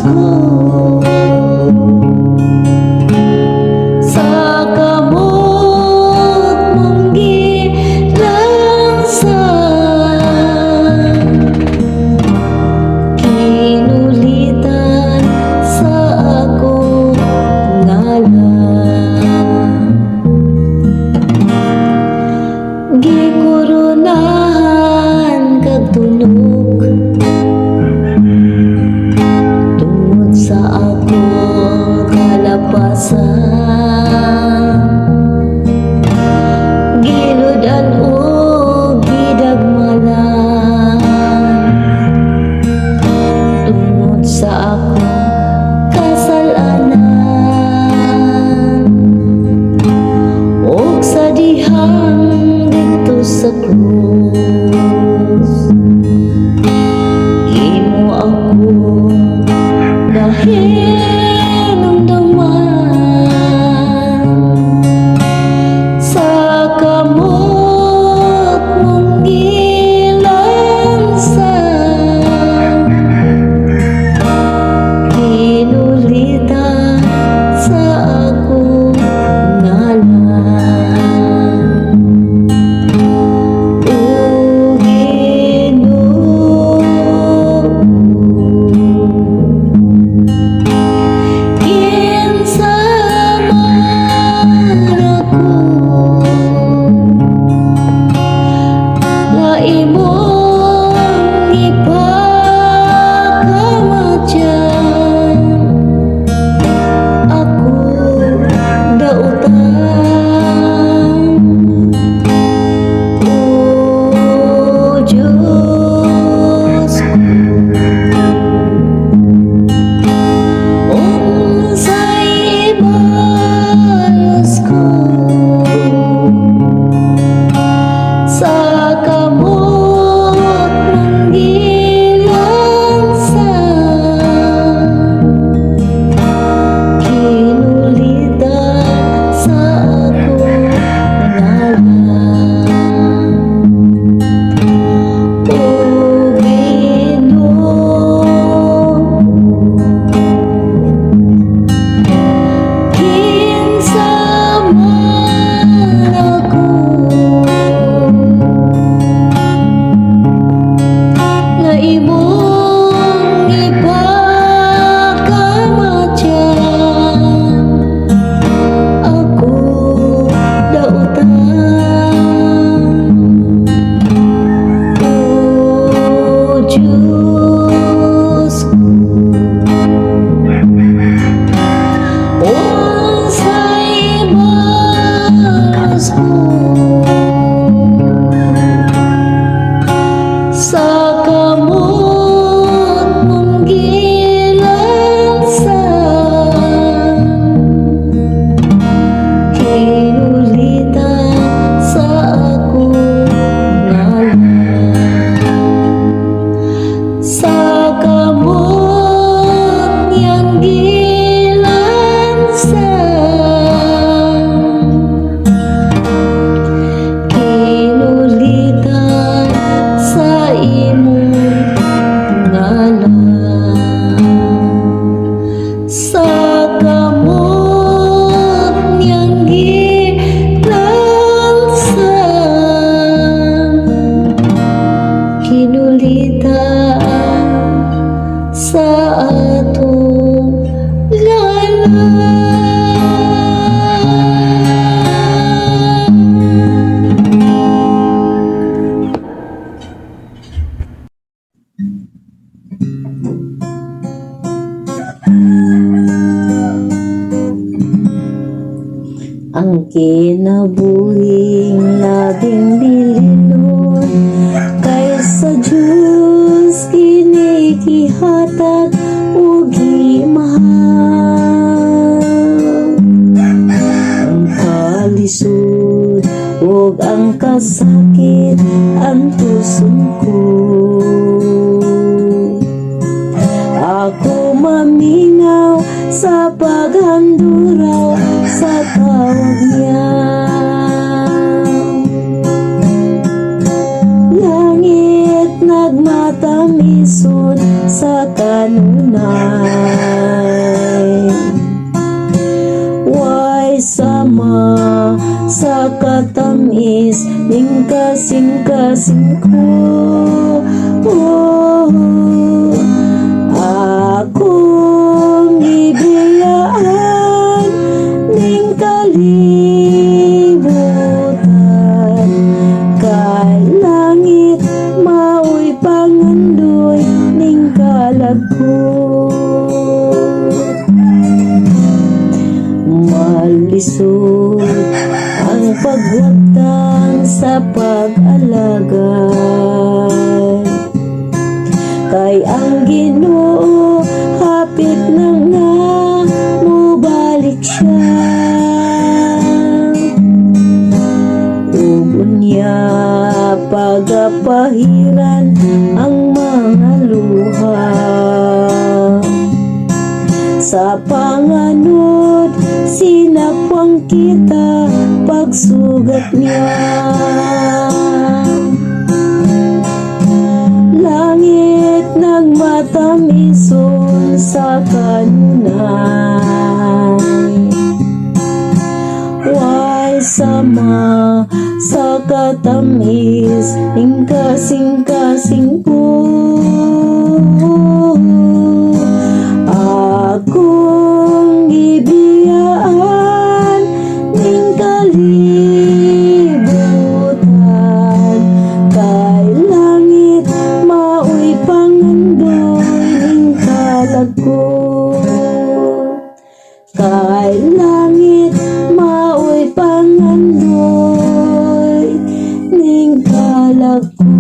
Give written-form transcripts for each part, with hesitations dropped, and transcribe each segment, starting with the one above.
ko sa kamot mong gilansan, kinulitan sa akong ngalan, gikurunahan kag tunog tungod sa akong kalapasan, giludan o gidagmalan tungod sa akong kasalanan, ug sa dihang dito sa krus imo ako nahinumduman sa kamot mong gilansan, kinulitan sa akong ngalan, o Ginoo. Kinsa man ako nga imong ipakamatyan, ako dautan, o Diyos ko. Unsay ibalos ko sa kamot mong gilansan, kinulitan sa akong ngalan, o Ginoo. Kinsa man ako nga imong ipakamatyan, ako dautan, o Diyos ko. Unsay ibalos ko sa kamot mong gilansan, kinulitan sa akong ngalan, sa kamot niyang gilansan, kinulitan sa imong ngalan, sa kamot niyang gilansan, kinulitan sa atong ngalan. Ang kinabuhing labing bilinon kaysa Diyos kinikihatag o gimahal. Ang kalisod o ang kasakit ang puson ko, ako maminaw sa paghanduraw sa tawag niya. Langit nagmatamisod sa kanunan, sa katamis ning kasing-kasing ko. Oh, akong ibiyaan ning kalibutan, kay langit maoy pangandoy ning kalagkot. Malisod ang pagwagtang sa pag-alagad, kay ang Ginoo hapit na nga mubalik siya. Unya pagapahiran ang mga luha, sa panganod sinakwang kita pagsugat niya. Langit nagmatamison sa kanunay, way sama sa katamis ing kasing-kasing ko. Akong ibiyaan ning kalibutan, kay langit maoy pangandoy ning kalagkot, kay langit maoy pangandoy ning kalagkot.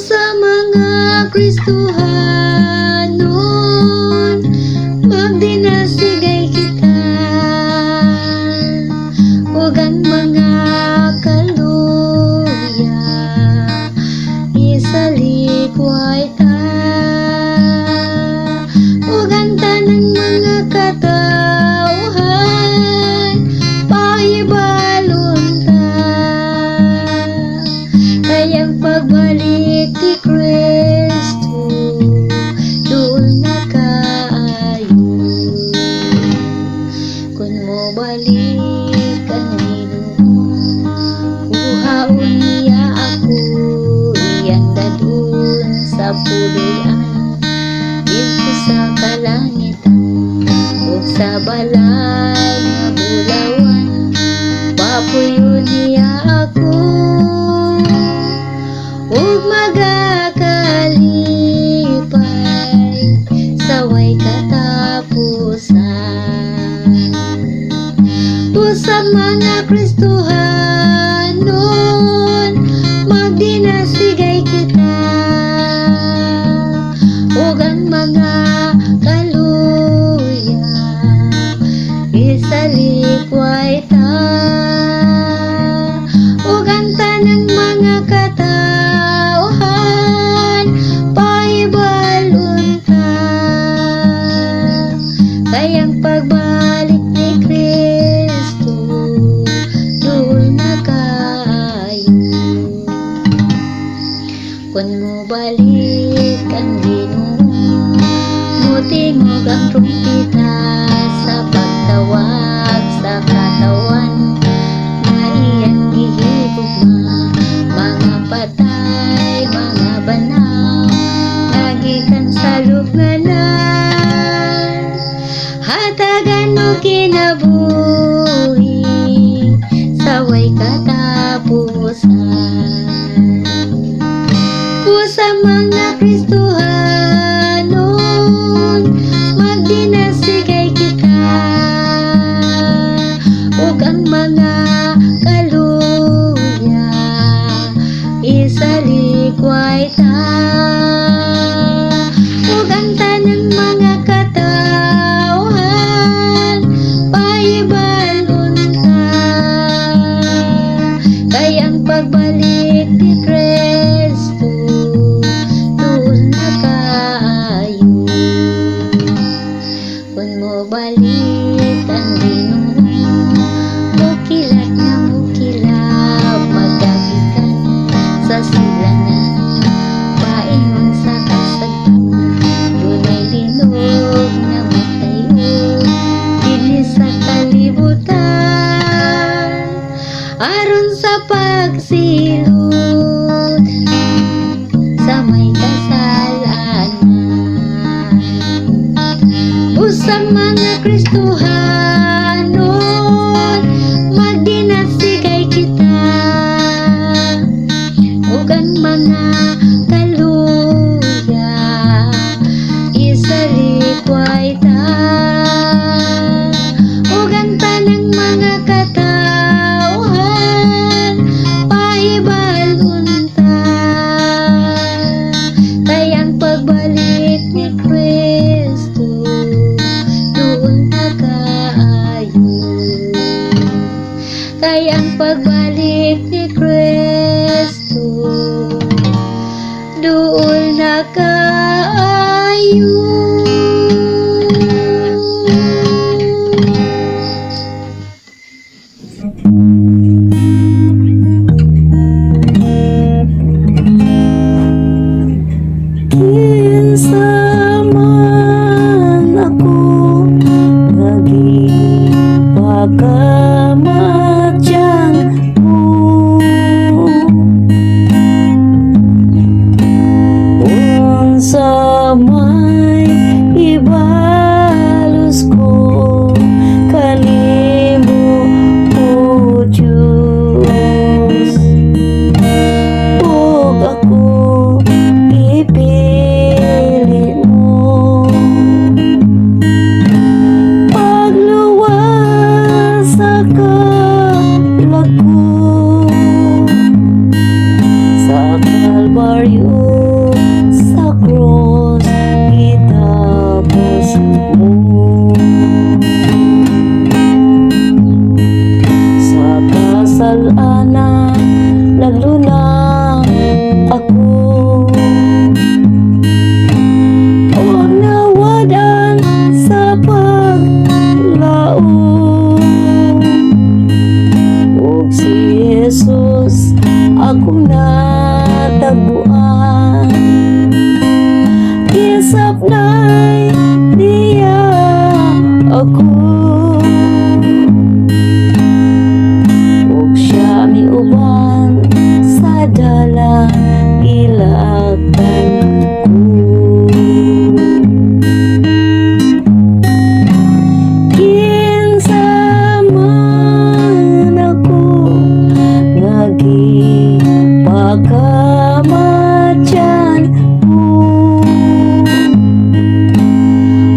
Sa mga Kristohanon, magdinasigay kita, ug ang mga kaluya isalikway ta, ug ang tanang mga katawhan pahibalon ta, kayang pagbalik ni Kristo doon na kaayo. Kung mo balik ang Ginoo, uhaon niya ako, iyang dadun sa puloy-an dito sa kalangitan, ug sa balay nga bulawan papuyon niya ako, ug magakalipay sa way katapusan. Sa mga Kristohanon, magdinasigay kita, ug ang mga kaluya isalikway ta, ug ang tanang mga katawhan pahibalon ta, kayang pagbalik ni Kristo doon na kaayo. Kung mo balik ang Ginoo, mutingog ang trumpeta sa pagtawag sa katawan na iyang gihigugma, mga patay, mga banaw, nagikan sa lubnganan, hatagan mo kinabuhi sa way katapusan. Sa mga Kristohanon, magdinasigay kita, ug ang mga kaluya isalikway ta, ug ang tanang mga katawhan pahibalon ta, kay ang pagbalik ni Kristo doon na kaayo. Kung mo balik ang Ginoo, mukilat na mukilap, pagsilot sa may kasalanan. Usang mga Kristohanon, magdinasigay kita, ug ang mga kaluya isalikway ta, ug ang tanang mga katawhan pahibalon ta. Kay ang pagbalik ni Kristo doon na kaayo. Kay ang pagbalik ni Kristo doon na kaayo. Kinsa man ako naging pagkamatyan mo, unsa may ibalos ko kanimo, O Diyos, ug ako ipilit mo. Pagluwas sa kalag ko sa Kalbaryo, sa cross itapos mo. Sa kasalanan naglunang ako, huwag nawadan sa paglaom, ug si Jesus akong natagpuan. Isap na'y niya ako, ug siya miuban sa dalang ilatan ko. Kinsa man ako naging pagkamatyan mo,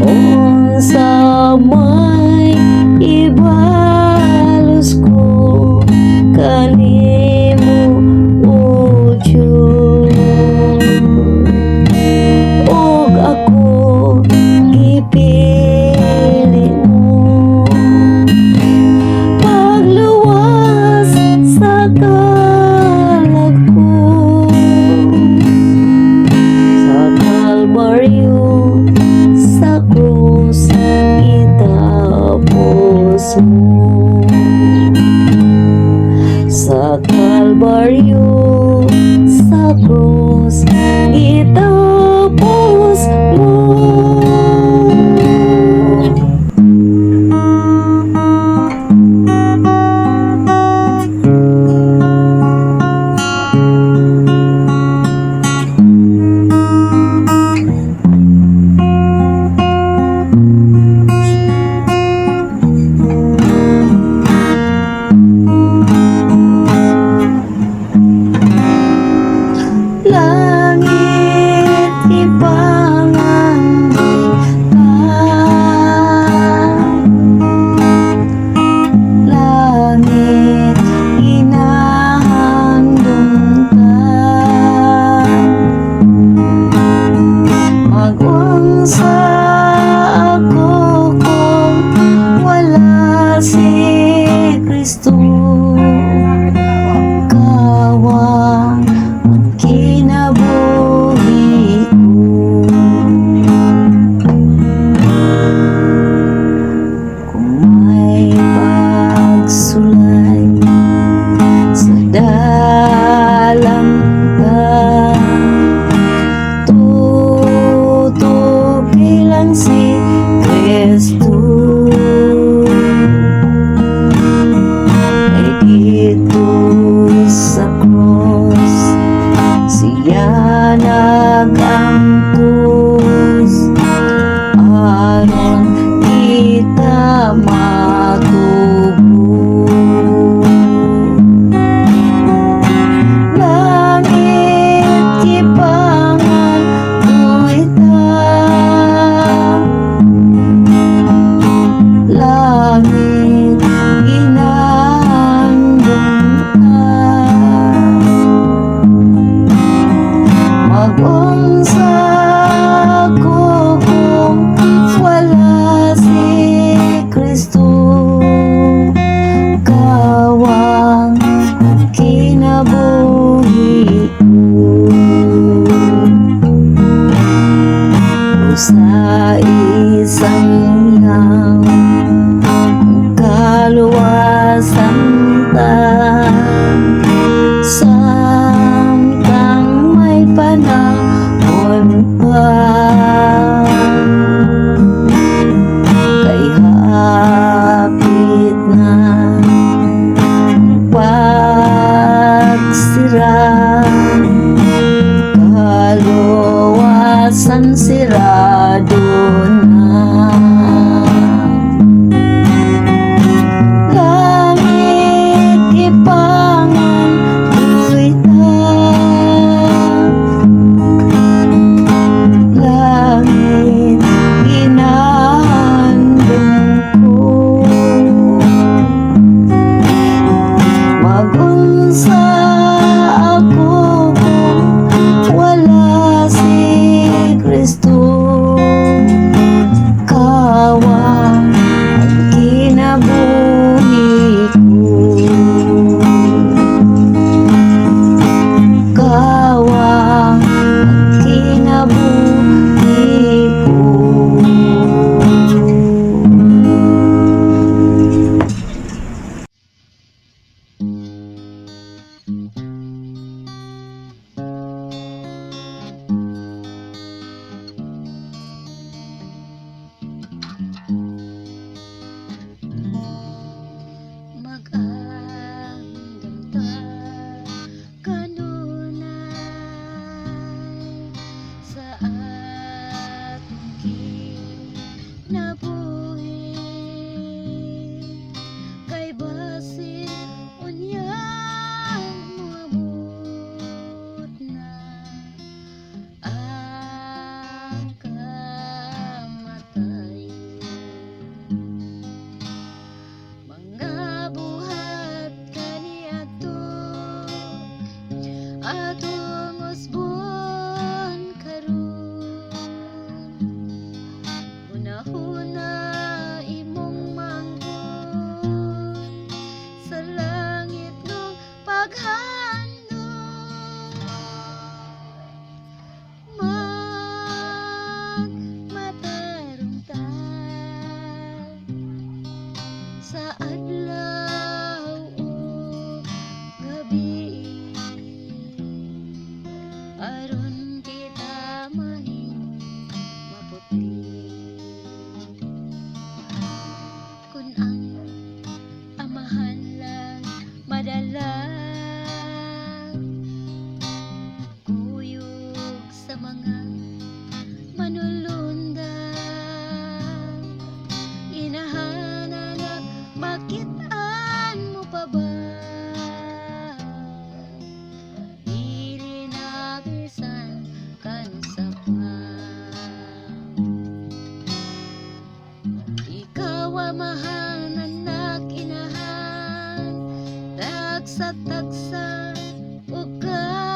unsa may amahan, anak, inahan, tagsa-tagsa ug kaluwasan.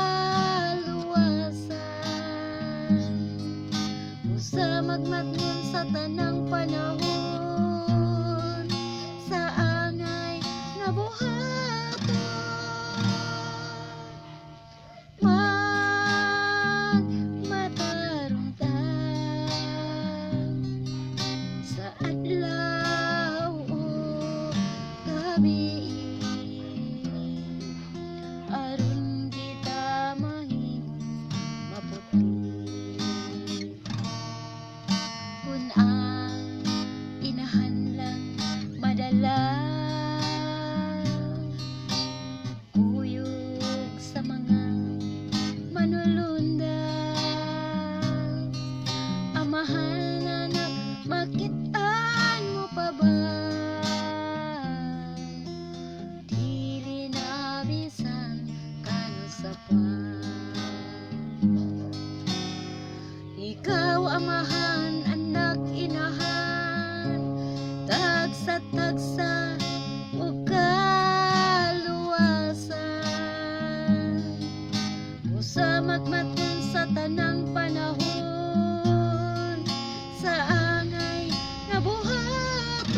Usa magmatngon sa tanang panahon, sa angay nga buhaton. Magmatarong ta sa adlaw o gabi, aron kita mahimong maputi. Kung ang inahan lang madala, kuyog sa mga manulunda, amahan, anak, makitaan mo pa ba? Dili na bisan kano sa pa. Ikaw amahan, anak, inahan, tagsa-tagsa ug kaluwasan. Usa magmatngon sa tanang panahon, sa angay nga buhaton.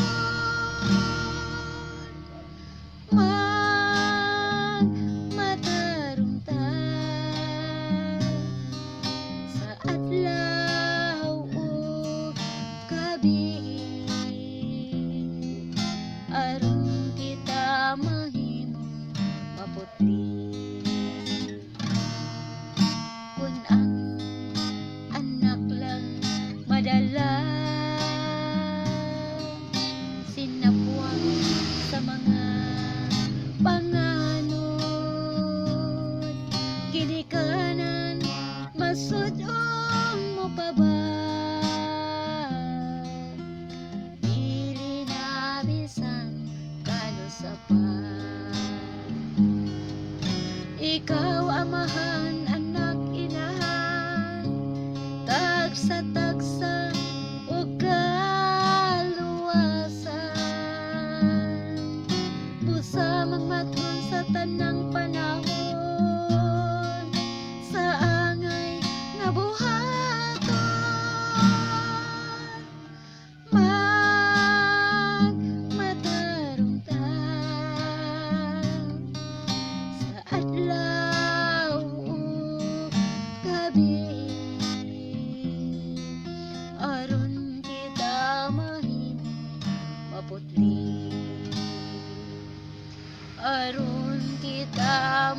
Magmatarong ta sa adlaw o gabi, aron kita mahimong maputi. Kung ang anak lang madala, sinapuan sa mga panganod, ginikanan, masudong mo pa ba? Dili na bisan kano sa pa. Ikaw amahan, anak, inahan, tagsa-tagsa ug kaluwasan. Busa magmatngon sa tanang panahon, sa angay nga buhaton. Magmatarong ta sa adlaw o gabi, aron kita mahimong maputli, aron kita